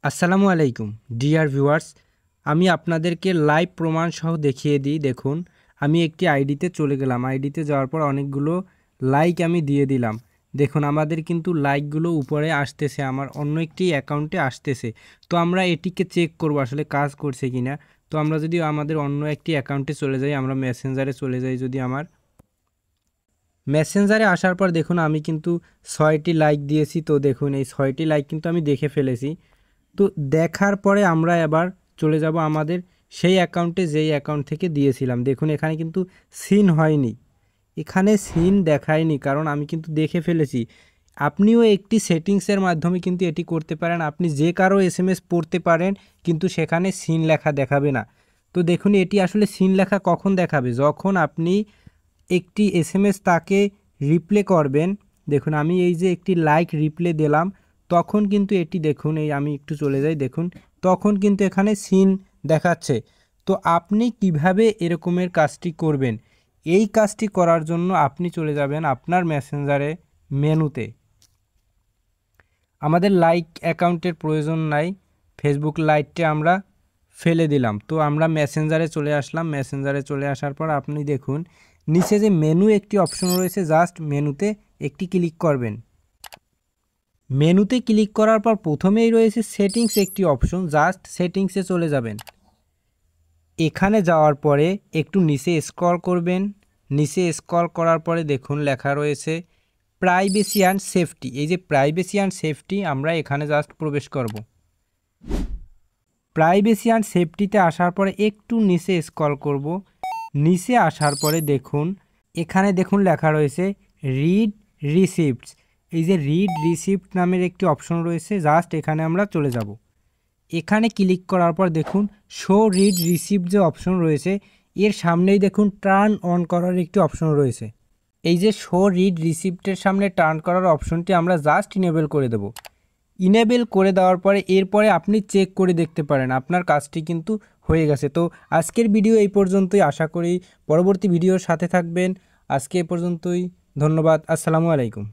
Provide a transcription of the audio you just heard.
আসসালামু আলাইকুম dear viewers. আমি আপনাদেরকে লাইভ প্রমাণ সহ দেখিয়ে দিই। দেখুন, আমি একটি আইডিতে চলে গেলাম। আইডিতে যাওয়ার পর অনেকগুলো লাইক আমি দিয়ে দিলাম। দেখুন, আমাদের কিন্তু লাইকগুলো উপরে আসতেছে, আমার অন্য একটি অ্যাকাউন্টে আসতেছে। তো আমরা এটিকে চেক করব আসলে কাজ করছে কিনা। তো আমরা যদি আমাদের অন্য একটি অ্যাকাউন্টে চলে যাই, আমরা মেসেঞ্জারে চলে যাই, যদি আমার মেসেঞ্জারে আসার পর দেখুন আমি কিন্তু 6টি লাইক দিয়েছি। তো দেখুন, এই 6টি লাইক কিন্তু আমি দেখে ফেলেছি। তো দেখার পরে আমরা এবার চলে যাব আমাদের সেই অ্যাকাউন্টে যেই অ্যাকাউন্ট থেকে দিয়েছিলাম। দেখুন, এখানে কিন্তু সিন হয়নি, এখানে সিন দেখায়নি, কারণ আমি কিন্তু দেখে ফেলেছি। আপনিও একটি সেটিংসের মাধ্যমে কিন্তু এটি করতে পারেন। আপনি যে কারো এসএমএস পড়তে পারেন, কিন্তু সেখানে সিন লেখা দেখাবে না। তো দেখুন, এটি আসলে সিন লেখা কখন দেখাবে? যখন আপনি একটি এসএমএস তাকে রিপ্লে করবেন। দেখুন, আমি এই যে একটি লাইক রিপ্লে দিলাম, তখন কিন্তু এটি দেখুন, এই আমি একটু চলে যাই, দেখুন তখন কিন্তু এখানে সিন দেখাচ্ছে। তো আপনি কিভাবে এরকমের কাজটি করবেন? এই কাজটি করার জন্য আপনি চলে যাবেন আপনার মেসেঞ্জারে মেনুতে। আমাদের লাইক অ্যাকাউন্টের প্রয়োজন নাই, ফেসবুক লাইকটা আমরা ফেলে দিলাম। তো আমরা মেসেঞ্জারে চলে আসলাম। মেসেঞ্জারে চলে আসার পর আপনি দেখুন নিচে যে মেনু একটি অপশন রয়েছে, জাস্ট মেনুতে একটি ক্লিক করবেন। মেনুতে ক্লিক করার পর প্রথমেই রয়েছে সেটিংস একটি অপশন, জাস্ট সেটিংসে চলে যাবেন। এখানে যাওয়ার পরে একটু নিচে স্ক্রল করবেন। নিচে স্ক্রল করার পরে দেখুন লেখা রয়েছে প্রাইভেসি অ্যান্ড সেফটি। এই যে প্রাইভেসি অ্যান্ড সেফটি, আমরা এখানে জাস্ট প্রবেশ করব। প্রাইভেসি অ্যান্ড সেফটিতে আসার পরে একটু নিচে স্ক্রল করব। নিচে আসার পরে দেখুন এখানে দেখুন লেখা রয়েছে রিড রিসিপ্টস। এই যে রিড রিসিপ্ট নামের একটি অপশন রয়েছে, জাস্ট এখানে আমরা চলে যাব। এখানে ক্লিক করার পর দেখুন শো রিড রিসিপ্ট যে অপশন রয়েছে, এর সামনেই দেখুন টার্ন অন করার একটি অপশন রয়েছে। এই যে শো রিড রিসিপ্টের সামনে টার্ন করার অপশনটি আমরা জাস্ট ইনেবল করে দেব। ইনেবল করে দেওয়ার পরে এরপরে আপনি চেক করে দেখতে পারেন আপনার কাজটি কিন্তু হয়ে গেছে। তো আজকের ভিডিও এই পর্যন্তই, আশা করি পরবর্তী ভিডিওর সাথে থাকবেন। আজকে এ পর্যন্তই, ধন্যবাদ। আসসালামু আলাইকুম।